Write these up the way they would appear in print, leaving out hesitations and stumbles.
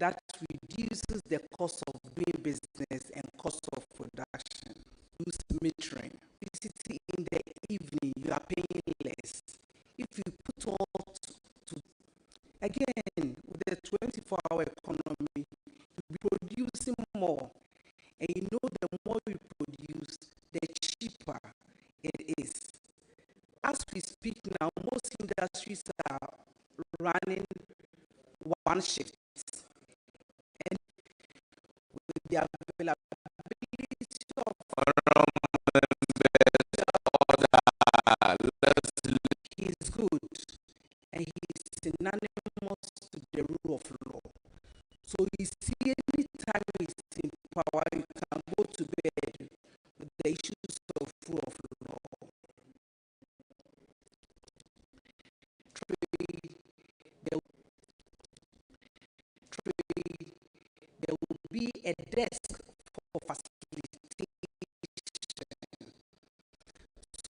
that reduces the cost of doing business and cost of production. Use metering. Electricity in the evening, you are paying less. If you put all to again, with the 24-hour economy, you'll be producing more. And you know, the more you produce, the cheaper it is. As we speak now, most industries are running one shift. And with the availability of he's good and he's synonymous to the rule of law. So you see, anytime he's in power, you can go to bed with the issues of rule of law. There will be a desk for facilitation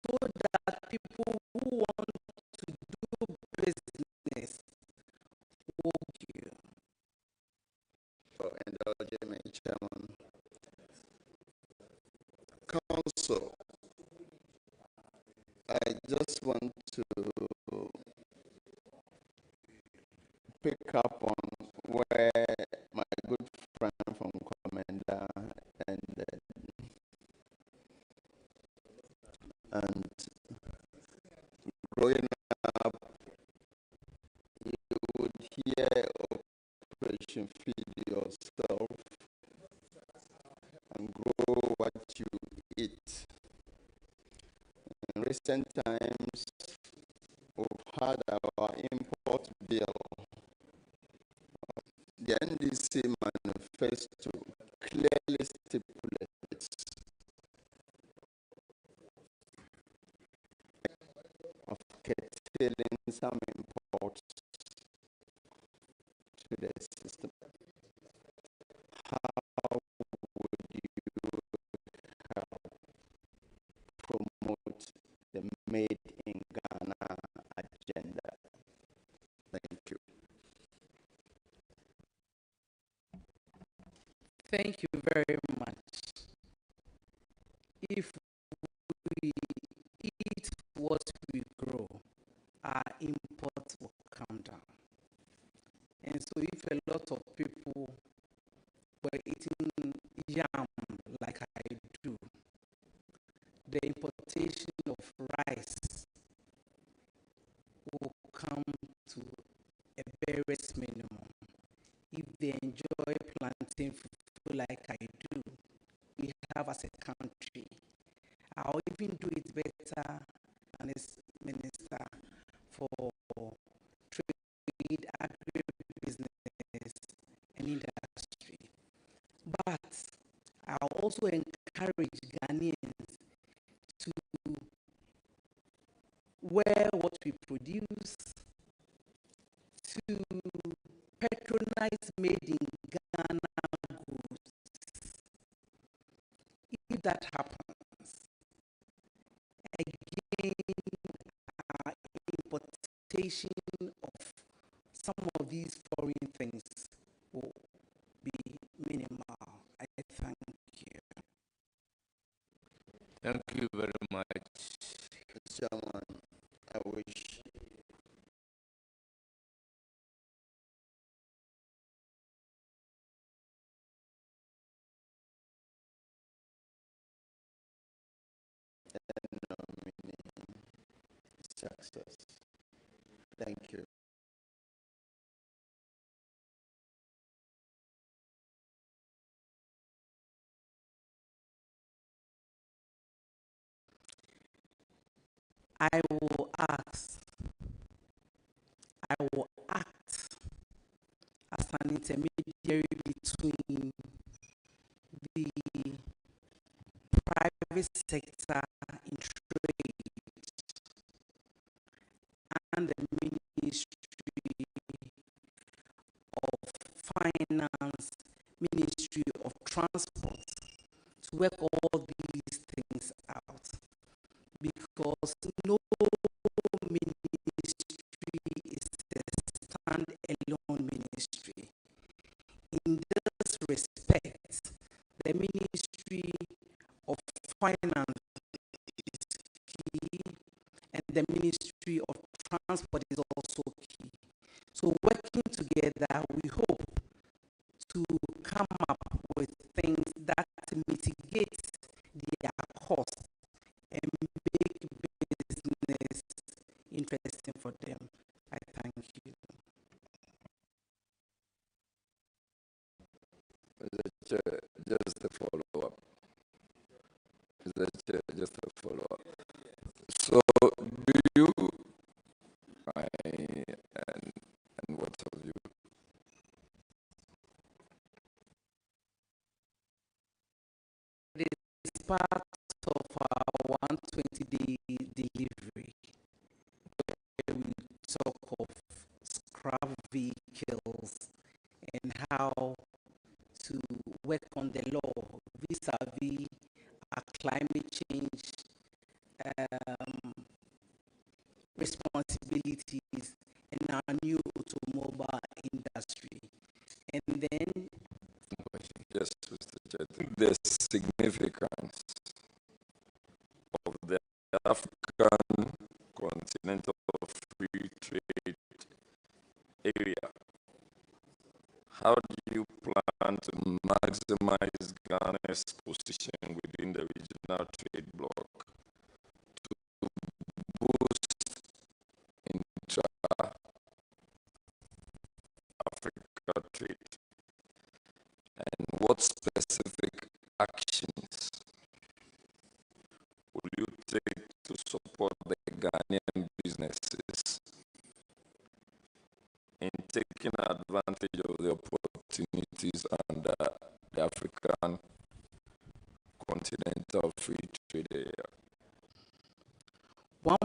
so that people who want to do business will you. For indulgement, Chairman. Council, I just want to pick up on where my good friend from Commander ended. And growing up, you would hear Operation Feed Yourself and grow what you eat. In recent times, we've had our import bill. The NDC manifesto clearly stipulates of curtailing some imports to the system. How would you help promote the Made in Ghana agenda? Thank you. Thank you very much. If we eat what we grow, our imports will come down. And so if a lot of people were eating yam like I do, the importation of rice will come to a barest minimum. If they enjoy plantain food like I do, we have as a country, I'll even do it better than this minister for trade, agribusiness, and industry. But I'll also encourage Ghanaians to wear what we produce, to patronize made in Ghana goods. If that happens, again, our importation of some of these foreign things will be minimal. I thank you. Thank you very much. Chairman, I wish nominee success. Thank you. I will act as an intermediary between the private sector in trade and the Ministry of Finance, Ministry of Transport to work all these things out, because no ministry is a stand-alone ministry. transport is also key. So working together, we hope to come up with things that mitigate their cost and make business interesting for them. I thank you. Mr. Chair, just a follow-up. Mr. Chair, just a follow-up. So, do you, and what have you? It is part of our 120-day delivery. We talk of scrap vehicles and how to work on the law vis-a-vis our climate change responsibilities in our new automobile industry. And then Yes, Mr. Chair. I think the significance of the African continental free trade area. How do you plan to maximize Ghana's position within the regional trade bloc to boost intra-Africa trade? And what specific actions will you take to support the Ghanaian businesses in taking advantage of the opportunities under the African continental free trade area? one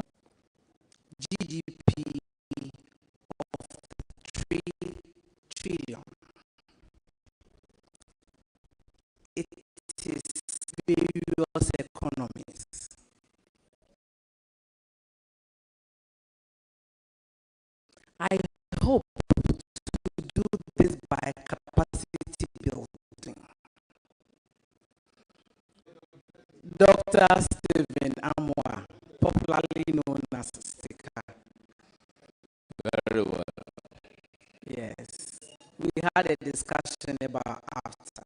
GDP of 3 trillion. It is various economies. I hope to do this by capacity building. Dr. Stephen Amwa, popularly known as Sticker. Very well. Yes, we had a discussion about after.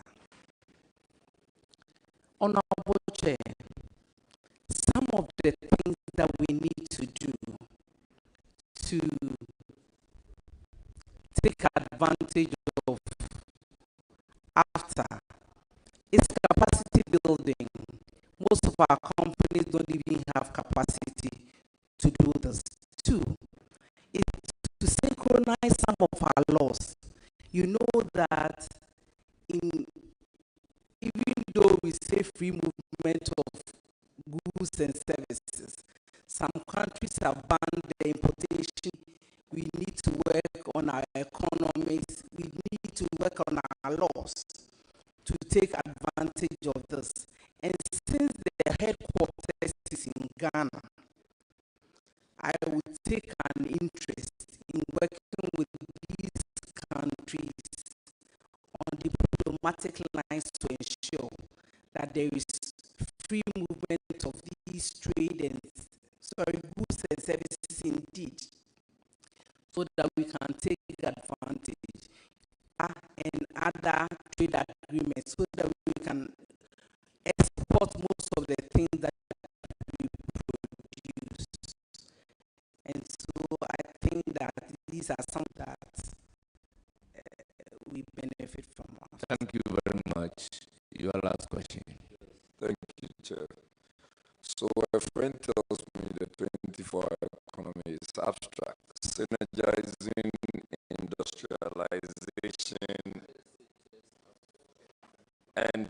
Honorable Chair, some of the things that we need to do to take advantage of after is capacity building. Most of our companies don't even have capacity to do this. Two, is to synchronize some of our laws. You know that even though we say free movement of goods and services, some countries have banned the importation. We need to work on our economies. We need to work on our laws to take advantage of this. And since the headquarters is in Ghana, I would take an interest in working with these countries on diplomatic lines to ensure that there is free movement of these goods and services indeed, so that we can take advantage and other trade agreements, so that we can export most of the things that we produce. And so I think that these are some that we benefit from. Thank you very much. Your last question. Thank you, Chair. So a friend tells me the 24-hour economy is abstract, synergizing industrialization and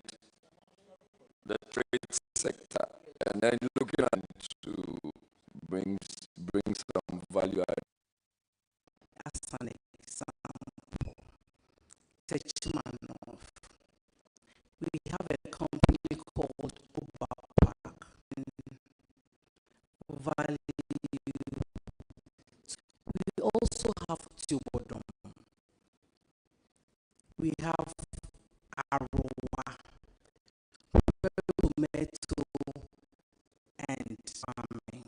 the trade sector, and then looking at to bring some value add. As an example, Techmanov, we have a company called Uber in Valley. We also have Tubodom. We have Aroa, tomato, and farming.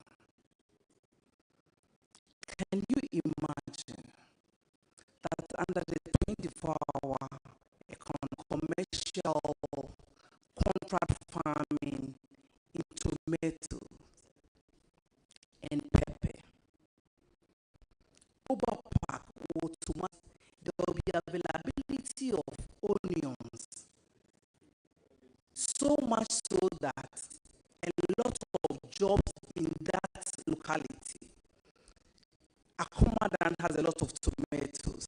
Can you under the 24-hour commercial contract farming in tomato and pepper. Over pack or tomato, there will be availability of onions, so much so that a lot of jobs in that locality. Akomadan has a lot of tomatoes.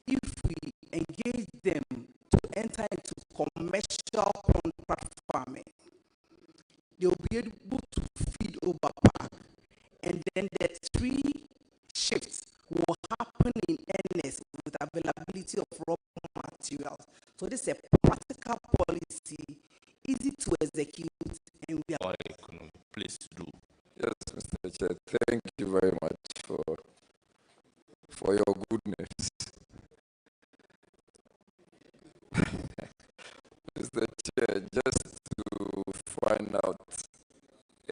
If we engage them to enter into commercial contract farming, they will be able to feed over pack, and then the 3 shifts will happen in earnest with availability of raw materials. So this is a practical policy, easy to execute, and we are Economy. Please do. Yes, Mr. Chair, thank you very much for your goodness. Mr. Chair, just to find out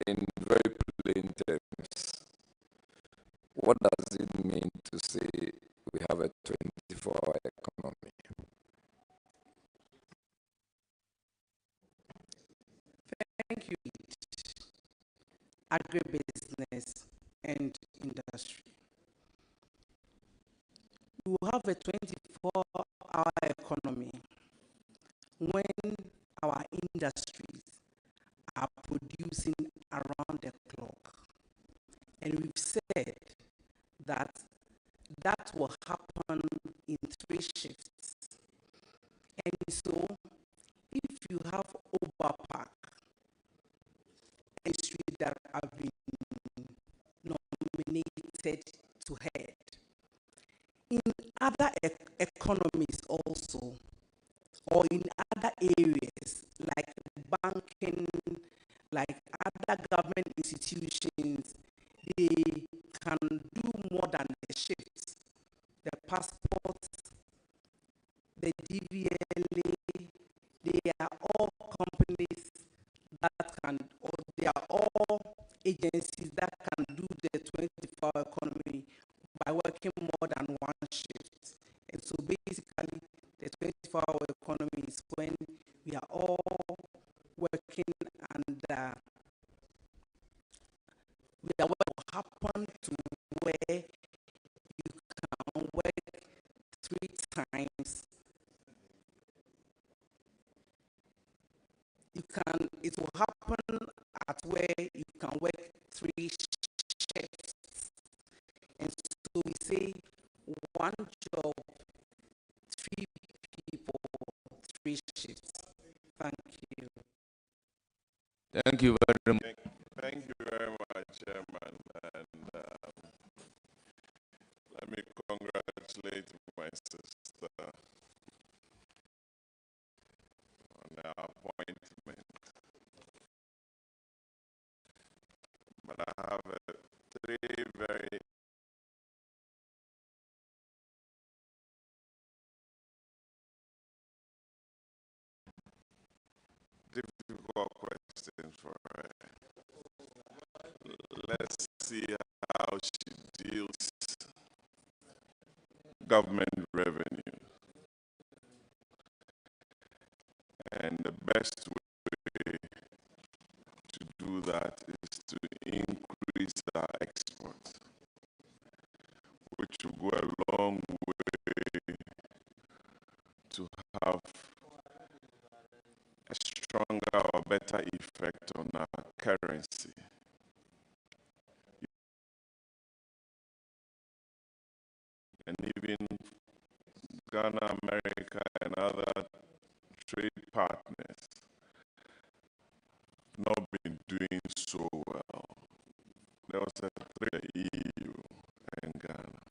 in very plain terms, what does it mean to say we have a 24-hour economy? thank you, agribusiness and industry. We will have a 24-hour economy when our industries are producing around the clock. And we've said that that will happen in 3 shifts. And so, if you have overpack industry that have been nominated to head, in other economies also, or in other areas like banking, like other government institutions, they can do more than the shifts. The passports, the DVLA, they are all companies that can, or they are all agencies that can do the 24-hour economy by working more than 1 shift. And so basically, the 24-hour economy is when we are all working and what will happen to where you can work 3 times. It will happen at where you can work 3 shifts. And so we say 1 job, 3 people, 3 shifts. Thank you. Thank you very much. Thank you very much, Chairman. And let me congratulate my sister on her appointment. But I have 3 very difficult questions for her. Let's see how she deals government revenue. And the best way to do that is to increase our exports, which will go a long way to have a stronger or better effect on our currency. And even Ghana, America, and other trade partners have not been doing so well. There was a trade EU and Ghana.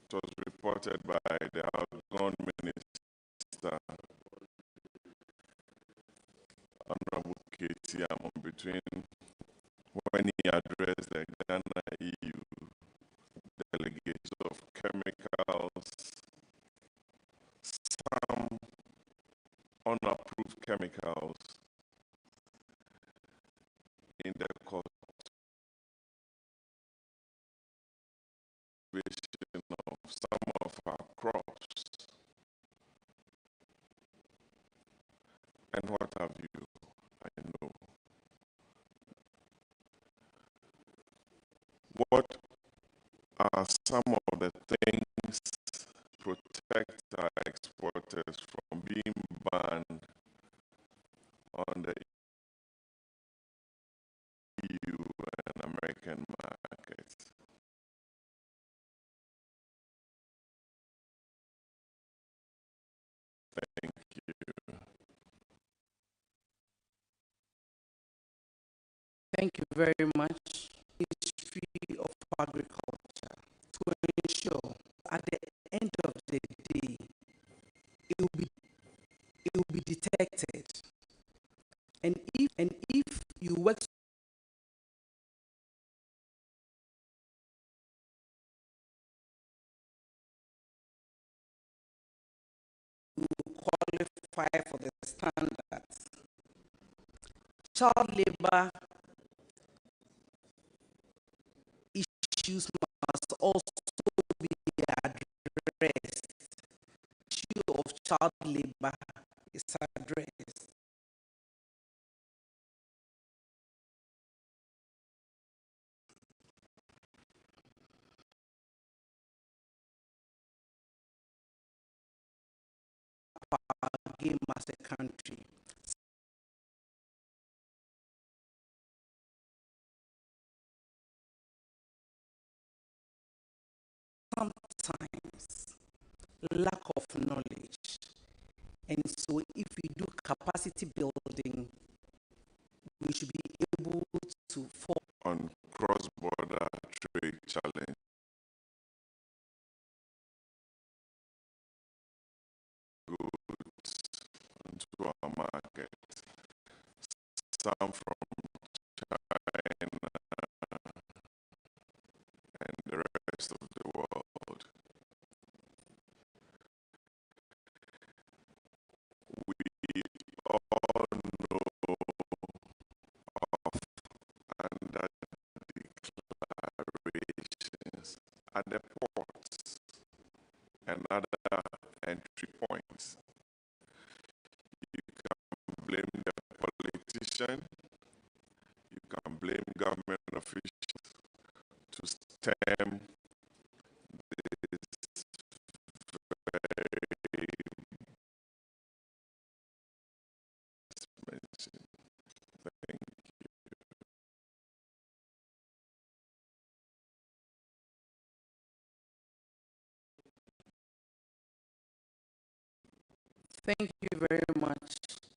It was reported by the outgone minister, Honorable Katie Amon, between when he addressed the Ghana EU delegation of chemicals, some unapproved chemicals in the cultivation some of our crops. And what have you? I know. What are some of the things to protect our exporters from being banned on the EU and American markets? Thank you. Thank you very much. Ministry of Agriculture to ensure at the end of the day it will be detected. And if you work to qualify for the standards, child labor issues must also be addressed. Issue of child labor is addressed. Our game as a country. Sometimes lack of knowledge. And so if we do capacity building, we should be able to form On cross-border trade challenge. Goods into our market. Some from China and the rest of the world. We all know of under declarations at the ports and other entry points. You can blame the politician, you can blame government officials to stem this very mention. Thank you very much.